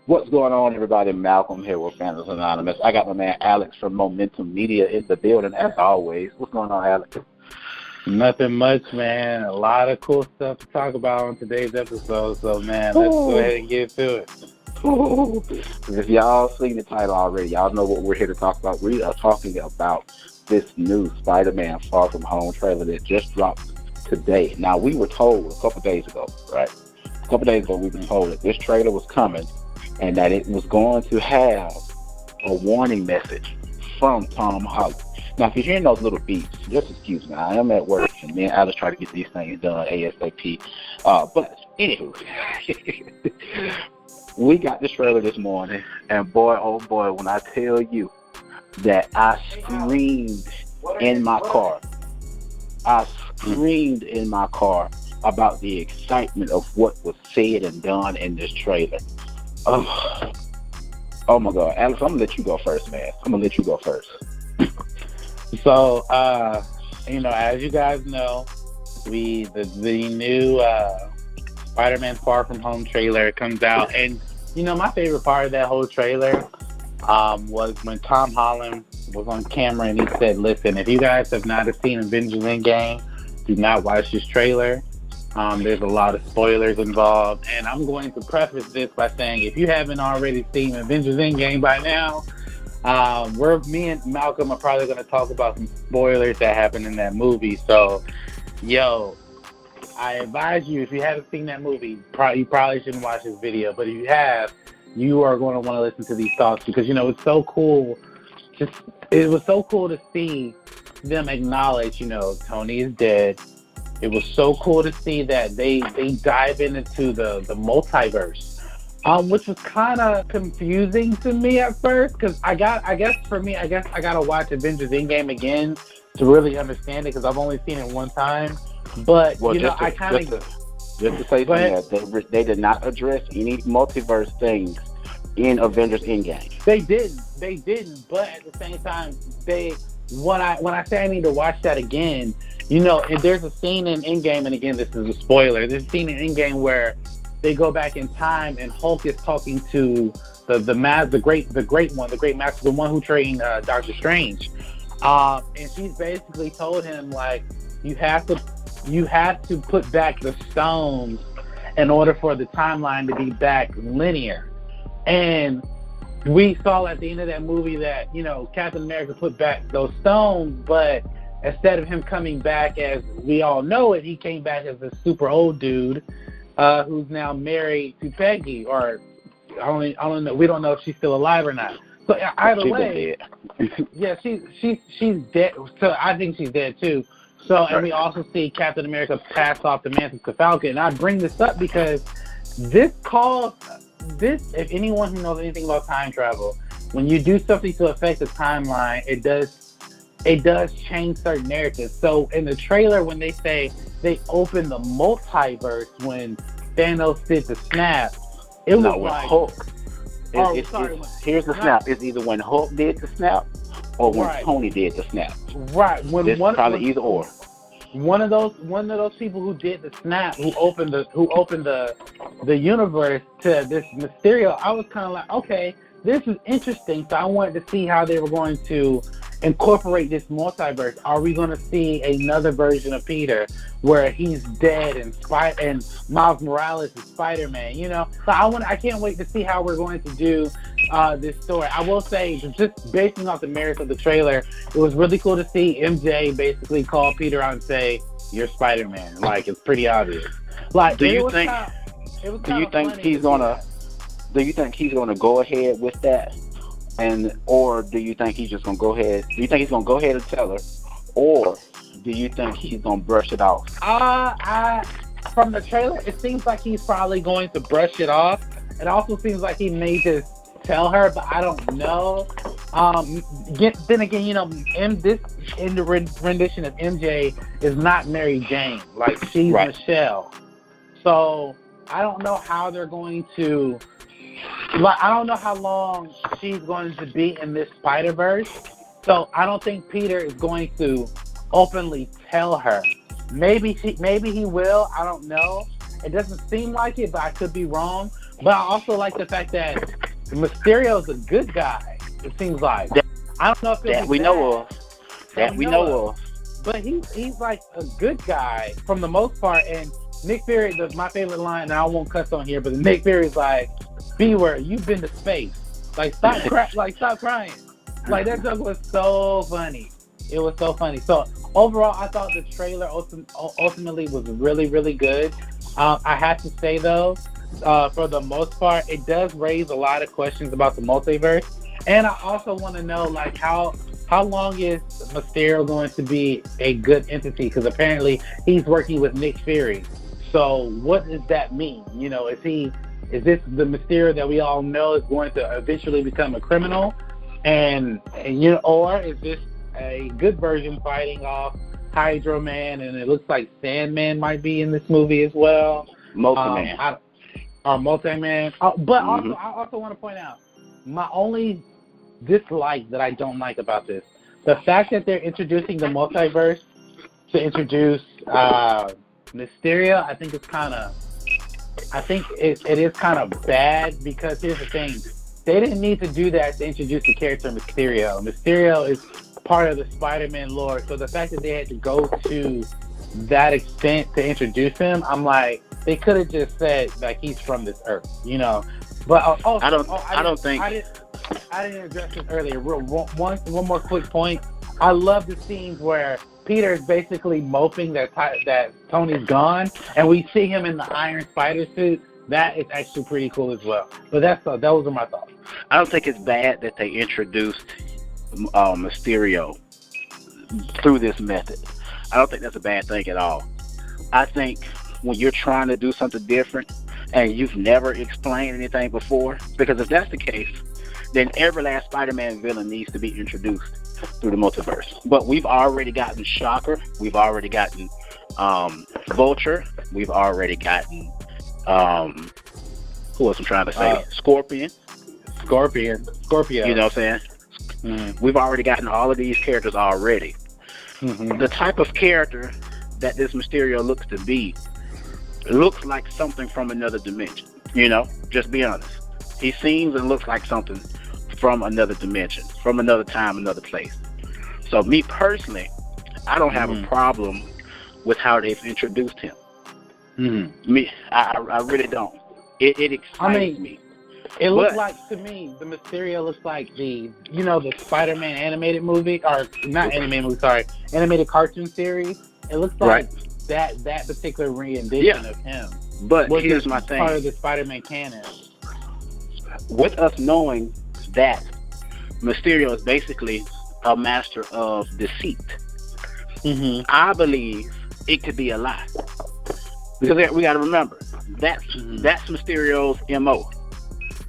What's going on, everybody? Malcolm here with Fandoms Anonymous. I got my man Alex from Momentum Media in the building, as always. What's going on, Alex? Nothing much, man. A lot of cool stuff to talk about on today's episode. So, man, let's go ahead and get to it. If y'all seen the title already, y'all know what we're here to talk about. We are talking about this new Spider-Man Far From Home trailer that just dropped today. Now, we were told a couple days ago, right? A couple days ago, we were told that this trailer was coming and that it was going to have a warning message from Tom Holland. Now, if you're hearing those little beeps, just excuse me. I am at work, and me and Alice try to get these things done ASAP. But, anywho, we got this trailer this morning, and boy, oh boy, when I tell you that I screamed in my car. I screamed in my car about the excitement of what was said and done in this trailer. Oh my God, Alex, I'm gonna let you go first, man. I'm gonna let you go first. So, as you guys know, the new Spider-Man Far From Home trailer comes out, and my favorite part of that whole trailer was when Tom Holland was on camera and he said, "Listen, if you guys have not seen Avengers Endgame, do not watch this trailer. There's a lot of spoilers involved, and I'm going to preface this by saying if you haven't already seen Avengers Endgame by now, me and Malcolm are probably going to talk about some spoilers that happened in that movie. So, I advise you, if you haven't seen that movie, you probably shouldn't watch this video. But if you have, you are going to want to listen to these thoughts because, it's so cool. It was so cool to see them acknowledge, Tony is dead. It was so cool to see that they dive into the multiverse, which was kind of confusing to me at first because I guess I got to watch Avengers Endgame again to really understand it because I've only seen it one time. But, I kind of... Just to say something, they did not address any multiverse things in Avengers Endgame. They didn't. But at the same time, when I say I need to watch that again, and there's a scene in Endgame, and again, this is a spoiler. There's a scene in Endgame where they go back in time, and Hulk is talking to the great master, the one who trained Doctor Strange, and she's basically told him like, you have to put back the stones in order for the timeline to be back linear. And we saw at the end of that movie that, Captain America put back those stones, but instead of him coming back as we all know it, he came back as a super old dude who's now married to Peggy, or I don't know. We don't know if she's still alive or not. So either way, yeah, she's dead. So I think she's dead too. So, and we also see Captain America pass off the mantle to Falcon. And I bring this up because this, if anyone who knows anything about time travel, when you do something to affect the timeline, it does change certain narratives. So in the trailer, when they say they opened the multiverse when Thanos did the snap, it was like Hulk. Here's the snap. It's either when Hulk did the snap or when Tony did the snap. Right. Probably either or. One of those people who did the snap, who opened the universe to this Mysterio, I was kind of like, okay, this is interesting. So I wanted to see how they were going to incorporate this multiverse. Are we going to see another version of Peter where he's dead and Miles Morales is Spider-Man? So I can't wait to see how we're going to do this story. I will say, just basing off the merits of the trailer, it was really cool to see MJ basically call Peter out and say, "You're Spider-Man." Like, it's pretty obvious. Like, do you think he's gonna go ahead with that? Or do you think he's just gonna go ahead? Do you think he's gonna go ahead and tell her, or do you think he's gonna brush it off? From the trailer, it seems like he's probably going to brush it off. It also seems like he may just tell her, but I don't know. Then again, this in the rendition of MJ is not Mary Jane, like she's Michelle. So I don't know how they're going to. I don't know how long she's going to be in this Spider-Verse, so I don't think Peter is going to openly tell her. Maybe he will. I don't know. It doesn't seem like it, but I could be wrong. But I also like the fact that Mysterio's a good guy. It seems like. That, I don't know if he'll that be we bad, know of. That we know of. but he's like a good guy from the most part. And Nick Fury, my favorite line, and I won't cuss on here, but Nick Fury's like, "Beware, you've been to space. Like stop crying." Like that joke was so funny. It was so funny. So overall, I thought the trailer ultimately was really, really good. I have to say though, for the most part, it does raise a lot of questions about the multiverse, and I also want to know like how long is Mysterio going to be a good entity? Because apparently he's working with Nick Fury. So what does that mean? You know, is this the Mysterio that we all know is going to eventually become a criminal? And you know, or is this a good version fighting off Hydro Man? And it looks like Sandman might be in this movie as well. Multi-Man. Or Multi-Man. But also, I also want to point out my only dislike that I don't like about this, the fact that they're introducing the multiverse to introduce Mysterio. I think it is kind of bad, because here's the thing. They didn't need to do that to introduce the character Mysterio. Mysterio is part of the Spider-Man lore, so the fact that they had to go to that extent to introduce him, I'm like, they could have just said like he's from this earth, you know. But also, I didn't address this earlier. One more quick point. I love the scenes where Peter is basically moping that Tony's gone, and we see him in the Iron Spider suit. That is actually pretty cool as well. But those are my thoughts. I don't think it's bad that they introduced Mysterio through this method. I don't think that's a bad thing at all. I think when you're trying to do something different and you've never explained anything before, because if that's the case, then every last Spider-Man villain needs to be introduced through the multiverse. But we've already gotten Shocker. We've already gotten Vulture. We've already gotten who else I'm trying to say? Scorpion. Scorpio. You know what I'm saying? Mm-hmm. We've already gotten all of these characters already. Mm-hmm. The type of character that this Mysterio looks to be looks like something from another dimension. You know, just be honest. He seems and looks like something from another dimension, from another time, another place. So me personally, I don't have a problem with how they've introduced him. Me, I really don't. It excites me. It looks like, to me, the Mysterio looks like the Spider-Man animated movie, or not animated movie, sorry, animated cartoon series. It looks like that particular rendition of him. But here's my thing. Part of the Spider-Man canon. With us knowing that Mysterio is basically a master of deceit, I believe it could be a lie. Because we got to remember, that's Mysterio's MO.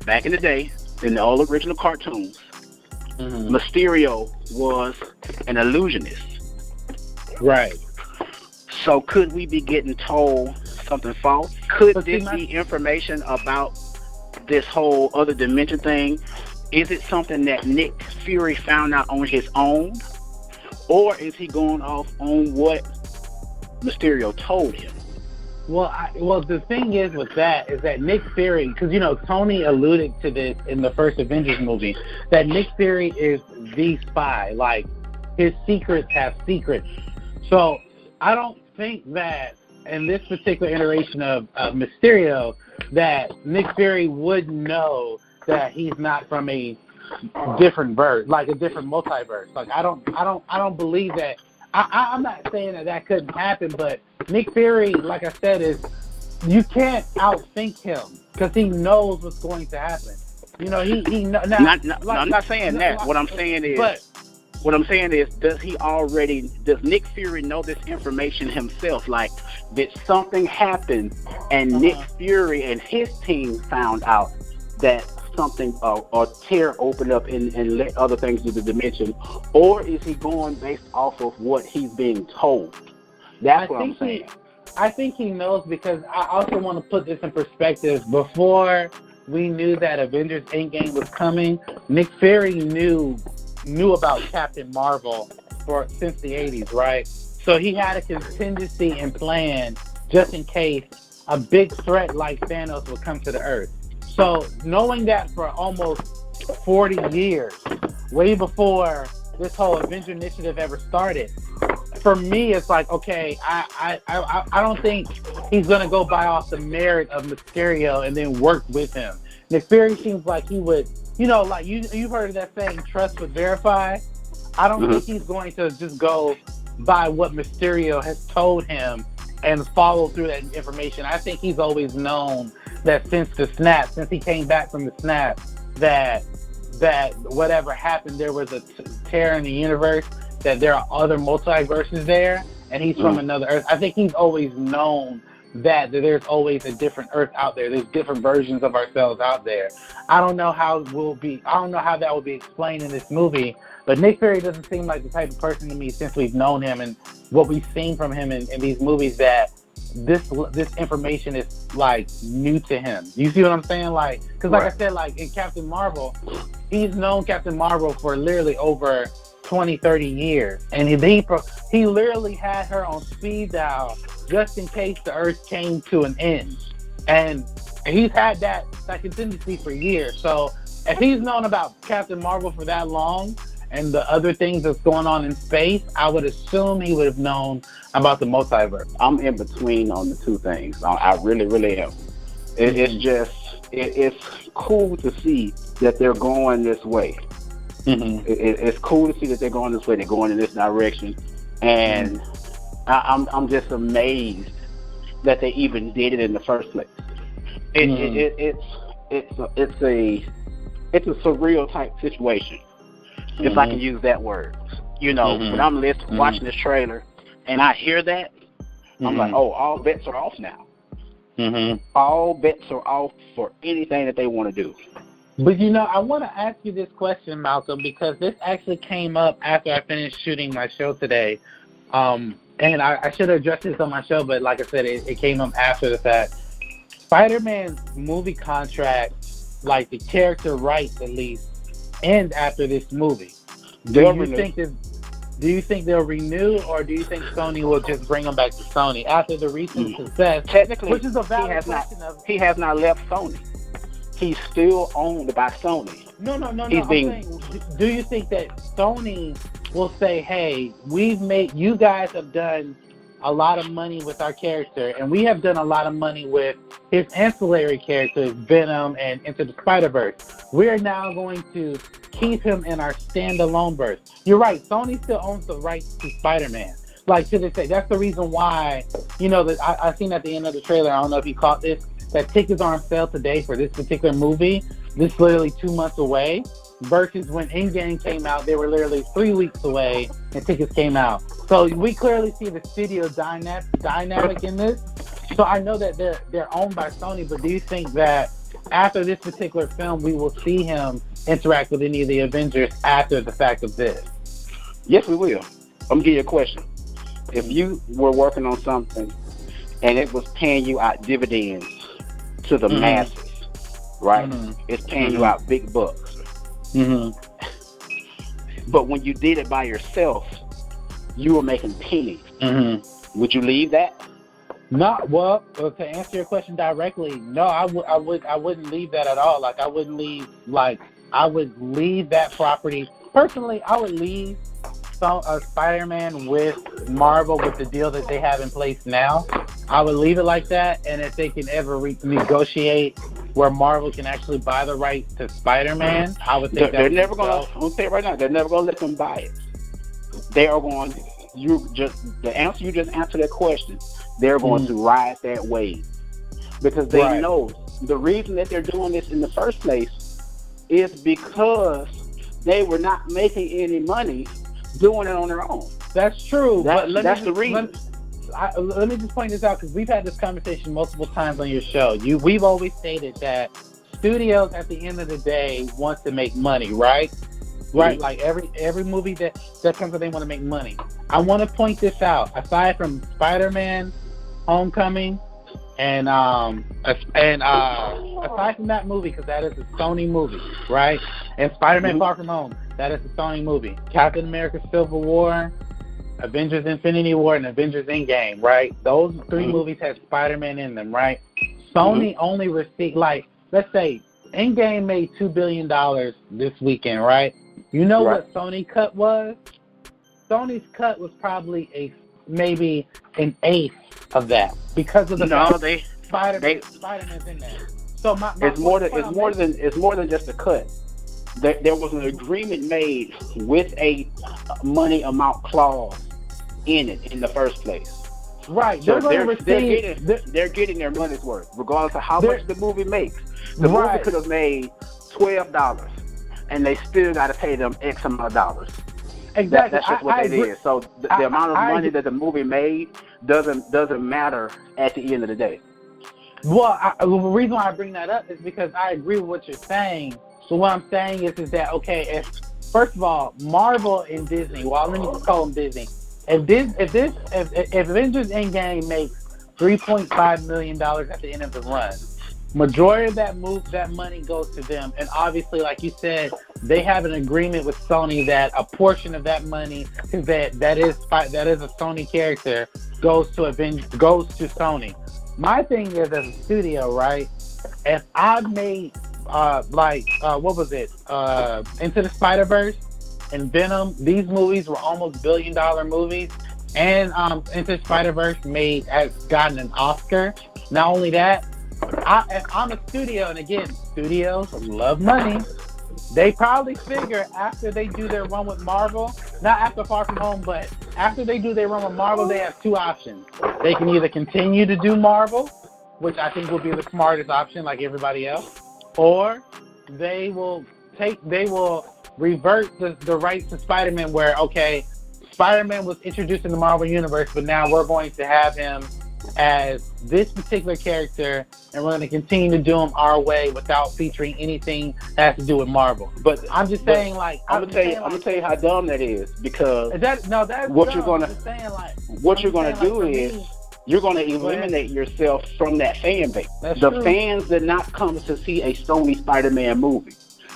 Back in the day, in the old original cartoons, Mysterio was an illusionist. Right. So could we be getting told something false? Could this be information about this whole other dimension thing? Is it something that Nick Fury found out on his own? Or is he going off on what Mysterio told him? Well, the thing is with that is that Nick Fury, because Tony alluded to this in the first Avengers movie, that Nick Fury is the spy. Like, his secrets have secrets. So I don't think that in this particular iteration of Mysterio, that Nick Fury would know that he's not from a different verse, like a different multiverse. Like, I don't believe that. I'm not saying that couldn't happen, but Nick Fury, like I said, you can't outthink him because he knows what's going to happen. He I'm not saying that. What I'm saying is, does Nick Fury know this information himself? Like, did something happen and Nick Fury and his team found out that something or tear open up and let other things do the dimension, or is he going based off of what he's being told? That's what I'm saying. I think he knows, because I also want to put this in perspective. Before we knew that Avengers Endgame was coming, Nick Fury knew about Captain Marvel since the 80s, right? So he had a contingency and plan just in case a big threat like Thanos would come to the Earth. So knowing that for almost 40 years, way before this whole Avenger initiative ever started, for me, it's like, okay, I don't think he's gonna go by off the merit of Mysterio and then work with him. Nick Fury seems like he would, like you've heard of that saying, trust but verify. I don't think he's going to just go by what Mysterio has told him and follow through that information. I think he's always known that since he came back from the snap, that whatever happened, there was a tear in the universe, that there are other multiverses there, and he's from another Earth. I think he's always known that there's always a different Earth out there. There's different versions of ourselves out there. I don't know how that will be explained in this movie, but Nick Fury doesn't seem like the type of person to me, since we've known him and what we've seen from him in these movies, that this information is like new to him. You see what I'm saying? Like, because like I said, like in Captain Marvel, he's known Captain Marvel for literally over 20, 30 years, and he literally had her on speed dial just in case the Earth came to an end, and he's had that contingency for years. So if he's known about Captain Marvel for that long and the other things that's going on in space, I would assume he would have known about the multiverse. I'm in between on the two things. I really, really am. It's cool to see that they're going this way. It's cool to see that they're going this way. They're going in this direction, and I'm just amazed that they even did it in the first place. It's a surreal type situation, if I can use that word. When I'm watching this trailer and I hear that, I'm like, oh, all bets are off now. All bets are off for anything that they want to do. But I want to ask you this question, Malcolm, because this actually came up after I finished shooting my show today. And I should have addressed this on my show, but like I said, it came up after the fact. Spider-Man's movie contract, like the character rights at least, end after this movie. Do you think they'll renew, or do you think Sony will just bring them back to Sony after the recent success? Technically, which is a valid question. He has not left Sony. He's still owned by Sony. No. Do you think that Sony will say, hey, you guys have done a lot of money with our character, and we have done a lot of money with his ancillary characters, Venom and Into the Spider-Verse. We're now going to keep him in our standalone verse. You're right, Sony still owns the rights to Spider-Man. Like, to this day, that's the reason why, I seen at the end of the trailer, I don't know if you caught this, that tickets are on sale today for this particular movie. This is literally 2 months away, versus when Endgame came out, they were literally 3 weeks away and tickets came out. So we clearly see the studio dynamic in this. So I know that they're owned by Sony, but do you think that after this particular film, we will see him interact with any of the Avengers after the fact of this? Yes, we will. I'm going to give you a question. If you were working on something and it was paying you out dividends to the masses, right? It's paying you out big bucks. But when you did it by yourself, you were making pennies. Would you leave that? No. Well, to answer your question directly, no. I wouldn't leave that at all. Like, I would leave that property. Personally, I would leave Spider-Man with Marvel with the deal that they have in place now. I would leave it like that, and if they can ever negotiate where Marvel can actually buy the rights to Spider-Man, I would think they're never going to. I'll say it right now, they're never going to let them buy it. They are going. The answer you just answered that question. They're going to ride that wave because they know the reason that they're doing this in the first place is because they were not making any money doing it on their own. That's true. That's the reason. Let me just point this out, because we've had this conversation multiple times on your show. We've always stated that studios at the end of the day want to make money, right? Right, like every movie that comes out, they want to make money. I want to point this out. Aside from Spider-Man, Homecoming, and aside from that movie, because that is a Sony movie, right? And Spider-Man Far From Home, that is a Sony movie. Captain America: Civil War, Avengers: Infinity War, and Avengers: Endgame, right? Those three movies had Spider-Man in them, right? Sony only received, like, let's say Endgame made $2 billion this weekend, right? You know what Sony cut was? Sony's cut was probably maybe an eighth of that because of the Spider-Man's in there. So it's more than just a cut. There was an agreement made with a money amount clause in it in the first place. Right. So they're getting their money's worth, regardless of how much the movie makes. The movie could have made $12, and they still got to pay them X amount of dollars. Exactly. That's just what it is. So the amount of money that the movie made doesn't matter at the end of the day. Well, the reason why I bring that up is because I agree with what you're saying. So what I'm saying is that, okay, first of all, Marvel and Disney, well, let me just call them Disney. If Avengers Endgame makes $3.5 million at the end of the run, majority of that money goes to them. And obviously, like you said, they have an agreement with Sony that a portion of that money that is a Sony character goes to Sony. My thing is, as a studio, right? If I made what was it? Into the Spider-Verse and Venom, these movies were almost billion-dollar movies, and Into the Spider-Verse has gotten an Oscar. Not only that, if I'm a studio, and again, studios love money, they probably figure after they do their run with Marvel, not after Far From Home, but after they do their run with Marvel, they have two options. They can either continue to do Marvel, which I think will be the smartest option, like everybody else, or they will revert the rights to Spider-Man, where, okay, Spider-Man was introduced in the Marvel Universe, but now we're going to have him as this particular character, and we're going to continue to do him our way without featuring anything that has to do with Marvel. But I'm just saying, I'm gonna tell you how dumb that is, because that's what dumb. you're gonna do is you're gonna eliminate yourself from that fan base. The fans did not come to see a Sony Spider-Man movie.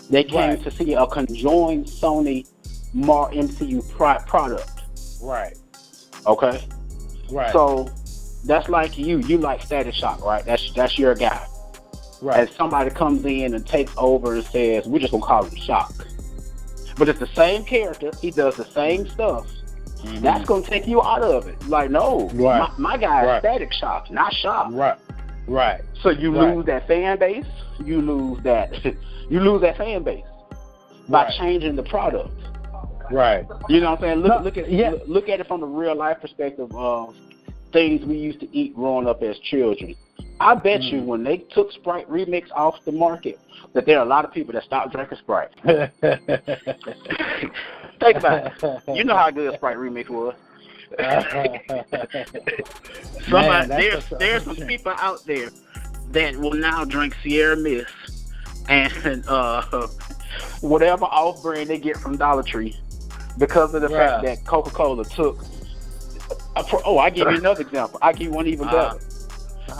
They came to see a conjoined Sony MCU product. Right. Okay. Right. So that's like you like Static Shock, right? That's your guy. Right. And somebody comes in and takes over and says, we're just gonna call him Shock. But it's the same character, he does the same stuff. Mm-hmm. That's gonna take you out of it. Like, no, my guy is Static Shock, not Shock. Right. Right. So you lose that fan base, you lose that fan base by changing the product. Right. You know what I'm saying? Look at it from a real life perspective of things we used to eat growing up as children. I bet you when they took Sprite Remix off the market, that there are a lot of people that stopped drinking Sprite. Think about it. You know how good Sprite Remix was. There's some people out there that will now drink Sierra Mist and whatever off-brand they get from Dollar Tree, because of the fact that Coca-Cola took. I give you another example. I give you one even better.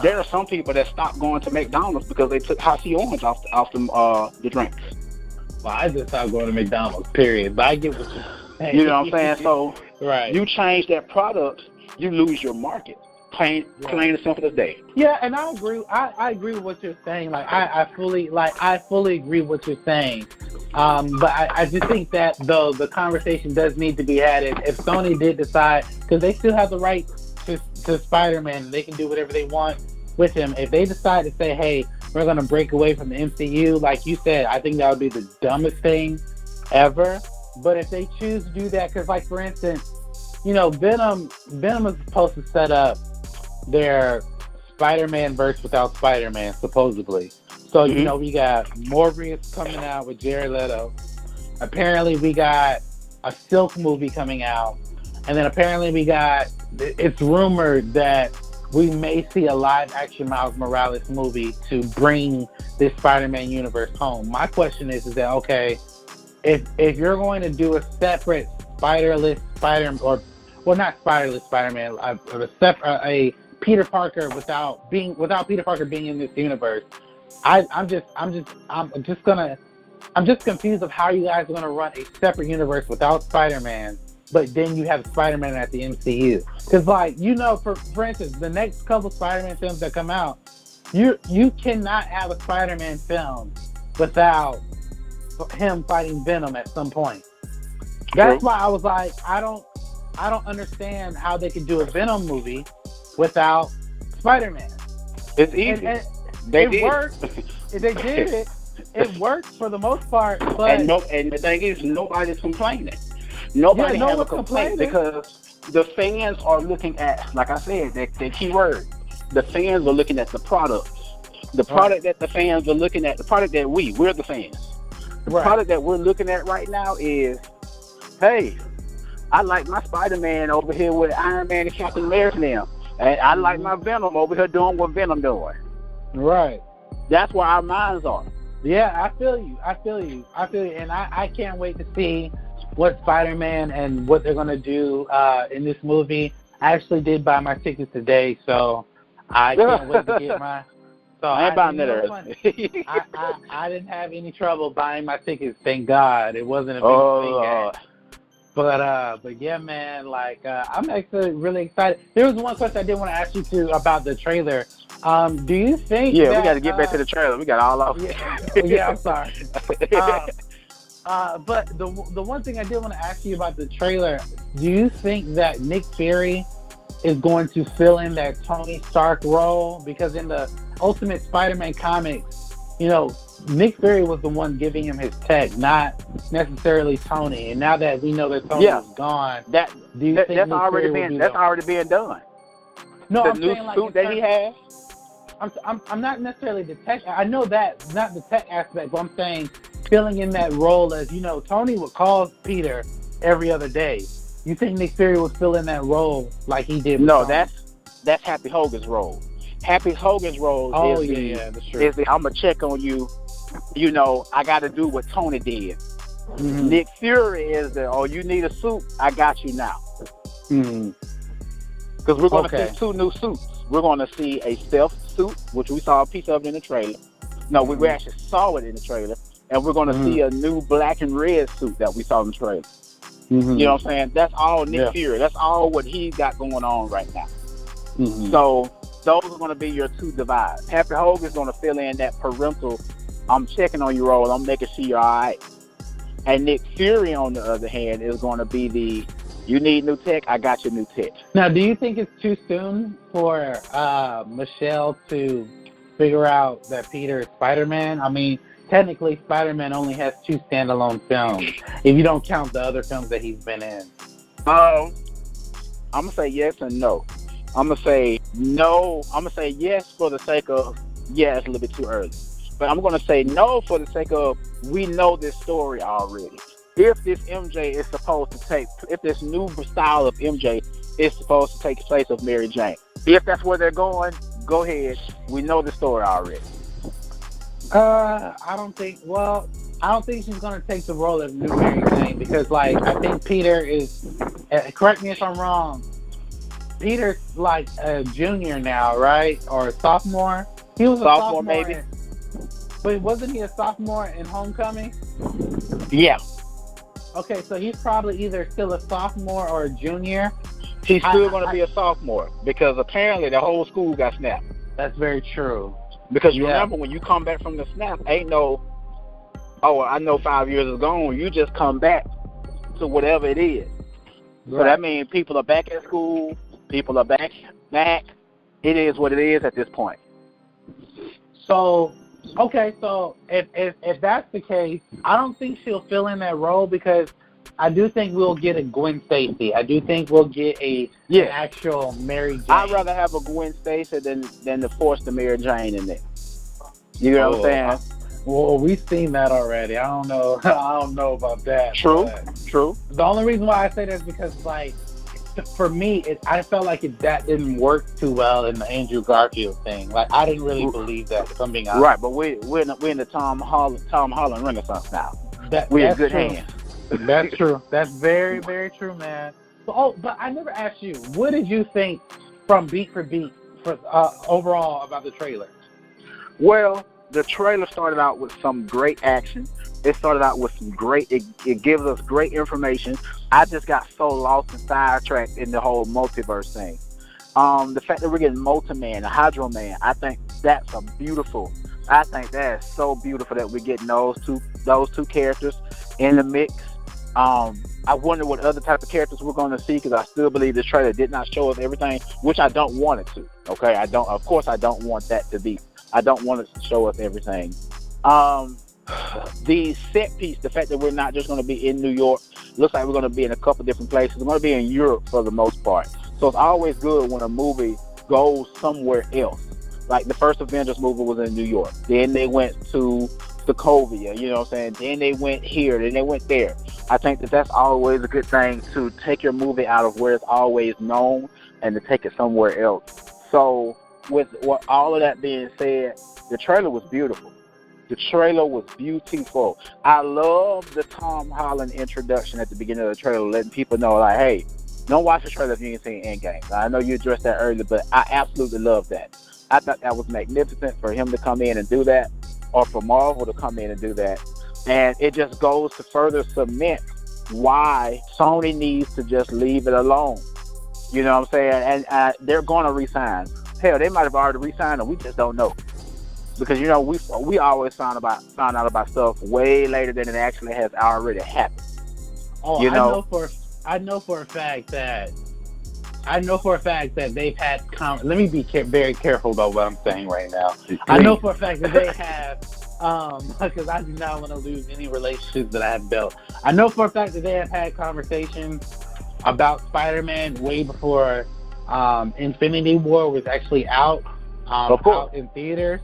There are some people that stopped going to McDonald's because they took Hot-C Orange off the drinks. Well, I just stopped going to McDonald's, period. But I get what you're saying. You know what I'm saying? So you change that product, you lose your market. Plain and simple as day. Yeah, and I agree. I agree with what you're saying. Like I fully agree with what you're saying. But I just think that though the conversation does need to be had. If Sony did decide, because they still have the right to Spider-Man, they can do whatever they want with him. If they decide to say, hey, we're going to break away from the MCU, like you said, I think that would be the dumbest thing ever. But if they choose to do that, because like for instance, you know, Venom is supposed to set up their Spider-Man verse without Spider-Man, supposedly. So, you know, we got Morbius coming out with Jared Leto. Apparently, we got a Silk movie coming out. And then apparently it's rumored that we may see a live-action Miles Morales movie to bring this Spider-Man universe home. My question is that, okay, if you're going to do a separate Spider-Man, a Peter Parker without Peter Parker being in this universe, I'm just confused of how you guys are gonna run a separate universe without Spider-Man, but then you have Spider-Man at the MCU. Because, like, you know, for instance, the next couple Spider-Man films that come out, You cannot have a Spider-Man film without him fighting Venom at some point. That's True. why I was like, I don't understand how they could do a Venom movie without Spider-Man. It's easy. And They it did. worked. They did it. It worked for the most part, but And the thing is, nobody's complaining. Nobody no have a one's complaint complaining. because the fans are looking at, like I said, the key word. The fans are looking at the product. The product that the fans are looking at, the product that we're the fans. The product that we're looking at right now is, hey, I like my Spider-Man over here with Iron Man and Captain America now. And I like my Venom over here doing what Venom doing. Right. That's where our minds are. Yeah, I feel you. And I can't wait to see what Spider-Man and what they're going to do in this movie. I actually did buy my tickets today, so I can't wait to get my... So I ain't buying that early. I didn't have any trouble buying my tickets, thank God. It wasn't a big thing. But yeah, man, like I'm actually really excited. There was one question I did want to ask you too about the trailer. Do you think? Yeah, that, we got to get back to the trailer. We got all off. Yeah, I'm sorry. But the one thing I did want to ask you about the trailer, do you think that Nick Fury is going to fill in that Tony Stark role? Because in the Ultimate Spider-Man comics, you know, Nick Fury was the one giving him his tech, not necessarily Tony. And now that we know that Tony is gone, that's already being done. No, the new suit that he has. I'm not necessarily the tech. I know that, not the tech aspect, but I'm saying filling in that role as, you know, Tony would call Peter every other day. You think Nick Fury would fill in that role like he did with No, Tony? that's Happy Hogan's role. Happy Hogan's role that's true. is the I'm going to check on you. You know, I got to do what Tony did. Mm-hmm. Nick Fury is you need a suit, I got you now. Because we're going to see two new suits. We're going to see a stealth suit, which we saw a piece of in the trailer. No, we actually saw it in the trailer. And we're going to see a new black and red suit that we saw in the trailer. You know what I'm saying? That's all Nick Fury. That's all what he got going on right now. So those are going to be your two divides. Happy Hogan's going to fill in that parental, I'm checking on you role. I'm making sure you're all right. And Nick Fury, on the other hand, is going to be the, you need new tech, I got your new tech. Now, do you think it's too soon for Michelle to figure out that Peter is Spider-Man? I mean, technically, Spider-Man only has 2 standalone films, if you don't count the other films that he's been in. I'm going to say yes and no. I'm going to say no. I'm going to say yes for the sake of, yeah, it's a little bit too early. But I'm going to say no for the sake of, we know this story already. If this MJ is supposed to take, if this new style of MJ is supposed to take place of Mary Jane, if that's where they're going, go ahead. We know the story already. I don't think she's going to take the role of new Mary Jane because, like, I think Peter is, correct me if I'm wrong, Peter's like a junior now, right? Or a sophomore? He was a sophomore maybe. But wasn't he a sophomore in Homecoming? Yeah. Okay, so he's probably either still a sophomore or a junior. He's still going to be a sophomore because apparently the whole school got snapped. That's very true. Because you remember when you come back from the snap, ain't no, I know 5 years is gone. You just come back to whatever it is. Right. So that means people are back at school. People are back. It is what it is at this point. So, okay, so if that's the case, I don't think she'll fill in that role because I do think we'll get a Gwen Stacy. I do think we'll get an actual Mary Jane. I'd rather have a Gwen Stacy than to force the Mary Jane in there. You know what I'm saying? Well, we've seen that already. I don't know. I don't know about that. True. The only reason why I say that is because, like, for me, I felt like that didn't work too well in the Andrew Garfield thing. Like, I didn't really believe that, if I'm being honest. Right, but we're in the Tom Holland Renaissance now. We're in good hands. That's true. That's very, very true, man. But I never asked you, what did you think from beat for beat overall about the trailer? Well, the trailer started out with some great action. It started out with some great, it gives us great information. I just got so lost and sidetracked in the whole multiverse thing. The fact that we're getting Multi-Man, a Hydro Man, I think that's a beautiful. I think that is so beautiful that we're getting those two characters in the mix. I wonder what other type of characters we're going to see, because I still believe this trailer did not show us everything, which I don't want it to. Okay, of course, I don't want that to be. I don't want it to show us everything. The set piece, the fact that we're not just going to be in New York, looks like we're going to be in a couple different places. We're going to be in Europe for the most part. So it's always good when a movie goes somewhere else. Like the first Avengers movie was in New York. Then they went to Sokovia, you know what I'm saying? Then they went here, then they went there. I think that that's always a good thing, to take your movie out of where it's always known and to take it somewhere else. So with all of that being said, the trailer was beautiful. The trailer was beautiful. I love the Tom Holland introduction at the beginning of the trailer, letting people know, like, hey, don't watch the trailer if you ain't seen Endgame. I know you addressed that earlier, but I absolutely love that. I thought that was magnificent for him to come in and do that, or for Marvel to come in and do that. And it just goes to further cement why Sony needs to just leave it alone. You know what I'm saying? And they're going to re-sign. Hell, they might have already re-signed and we just don't know. Because, you know, we always found out about stuff way later than it actually has already happened. Oh, you know? I know for a fact that they've had let me be very careful about what I'm saying right now. Please. I know for a fact that they have, because I do not want to lose any relationships that I have built. I know for a fact that they have had conversations about Spider-Man way before Infinity War was actually out in theaters.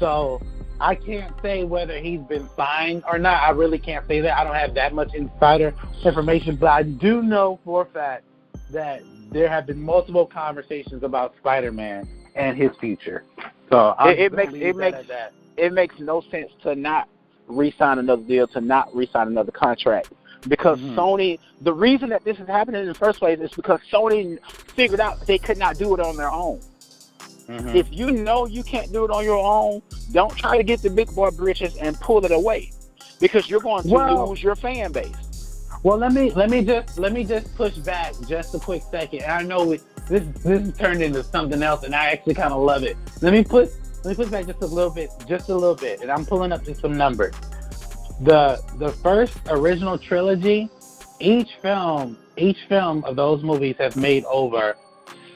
So I can't say whether he's been signed or not. I really can't say that. I don't have that much insider information, but I do know for a fact that there have been multiple conversations about Spider-Man and his future. So it makes no sense to not re-sign another deal, to not re-sign another contract. Because Sony, the reason that this is happening in the first place is because Sony figured out they could not do it on their own. If you know you can't do it on your own, don't try to get the big boy britches and pull it away, because you're going to lose your fan base. Well, let me just push back just a quick second. And I know this has turned into something else, and I actually kind of love it. Let me push back just a little bit, and I'm pulling up just some numbers. The first original trilogy, each film of those movies has made over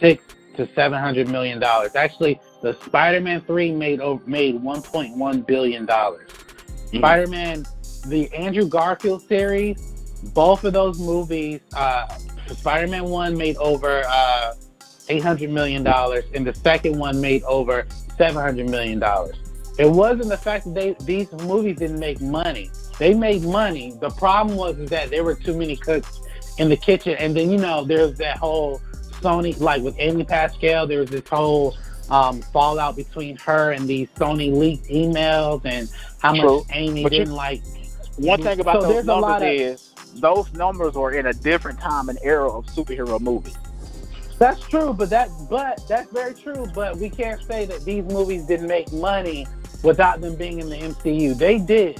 $600 to $700 million. Actually, the Spider-Man 3 made $1.1 billion. Spider-Man, the Andrew Garfield series, both of those movies, Spider-Man 1 made over $800 million, and the second one made over $700 million. It wasn't the fact that these movies didn't make money. They made money. The problem was that there were too many cooks in the kitchen. And then, you know, there's that whole Sony, like with Amy Pascal, there was this whole fallout between her and these Sony leaked emails and how much Amy didn't like. One thing about those numbers is those numbers are in a different time and era of superhero movies. That's true, but that's very true. But we can't say that these movies didn't make money without them being in the MCU. They did.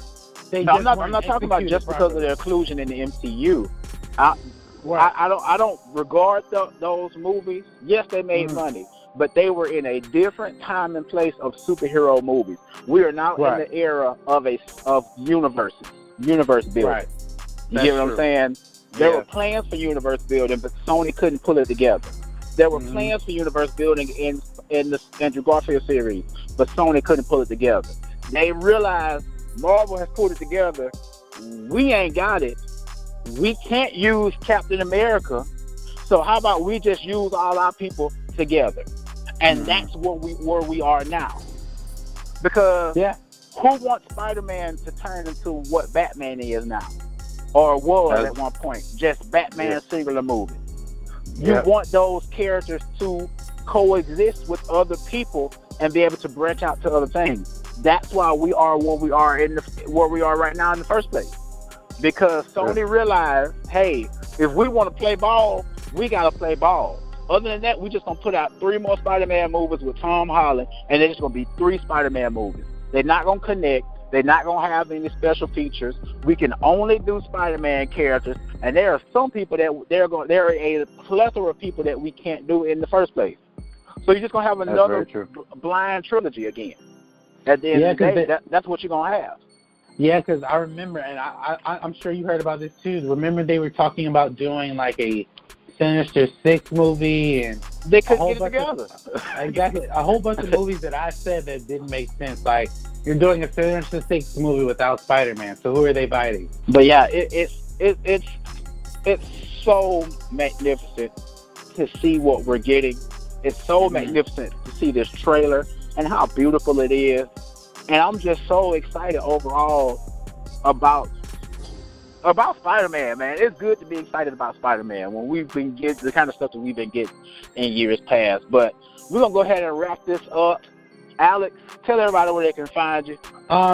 I'm not talking about just because of their inclusion in the MCU. I don't regard those movies. Yes, they made money, but they were in a different time and place of superhero movies. We are now in the era of universe building. Right. You get what I'm saying? There were plans for universe building, but Sony couldn't pull it together. There were plans for universe building in the Andrew Garfield series, but Sony couldn't pull it together. They realized Marvel has pulled it together. We ain't got it. We can't use Captain America, so how about we just use all our people together? And that's where we are now. Because who wants Spider-Man to turn into what Batman is now? Or was at one point, just Batman singular movie. You want those characters to coexist with other people and be able to branch out to other things. That's why we are where we are where we are right now in the first place. Because Sony realized, hey, if we want to play ball, we got to play ball. Other than that, we just going to put out 3 more Spider-Man movies with Tom Holland, and they're just going to be 3 Spider-Man movies. They're not going to connect. They're not going to have any special features. We can only do Spider-Man characters, and there are some people that there are a plethora of people that we can't do in the first place. So you're just gonna have another very true. blind trilogy again. At the end of the day, that's what you're gonna have. Yeah, because I remember, and I'm sure you heard about this too. Remember they were talking about doing like a Sinister Six movie, and they couldn't get it together. Exactly, a whole bunch of movies that I said that didn't make sense. Like you're doing a Sinister Six movie without Spider-Man, so who are they fighting? But yeah, it's so magnificent to see what we're getting. It's so magnificent to see this trailer and how beautiful it is. And I'm just so excited overall about Spider-Man, man. It's good to be excited about Spider-Man when we've been getting the kind of stuff that we've been getting in years past. But we're going to go ahead and wrap this up. Alex, tell everybody where they can find you.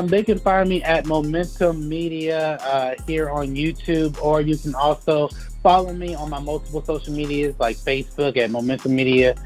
They can find me at Momentum Media here on YouTube, or you can also follow me on my multiple social medias like Facebook at Momentum Media,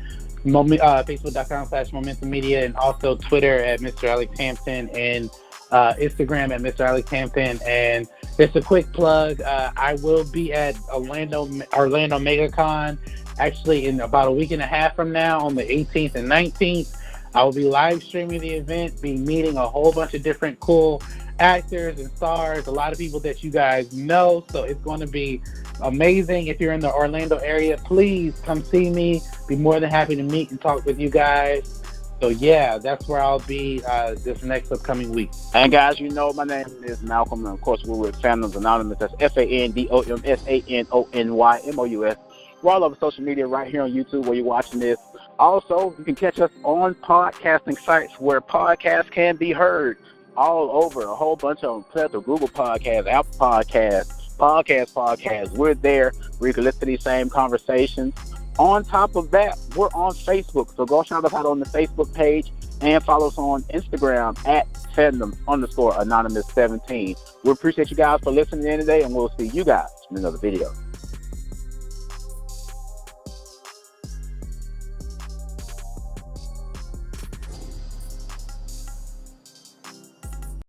Facebook.com/Momentum Media, and also Twitter at Mr. Alex Hampton, and Instagram at Mr. Alex Hampton. And just a quick plug, I will be at Orlando MegaCon actually in about a week and a half from now on the 18th and 19th. I will be live streaming the event, be meeting a whole bunch of different cool actors and stars, a lot of people that you guys know. So it's going to be amazing. If you're in the Orlando area, please come see me. Be more than happy to meet and talk with you guys. So yeah, that's where I'll be this next upcoming week. And guys, you know my name is Malcolm, and of course we're with Fandoms Anonymous. That's FANDOMSANONYMOUS. We're all over social media right here on YouTube where you're watching this. Also, you can catch us on podcasting sites where podcasts can be heard all over. A whole bunch of them. Plethora, Google Podcasts, Apple Podcasts. We're there where you can listen to these same conversations. On top of that, we're on Facebook. So go shout us out on the Facebook page and follow us on Instagram at Fandoms_Anonymous17. We appreciate you guys for listening in today, and we'll see you guys in another video.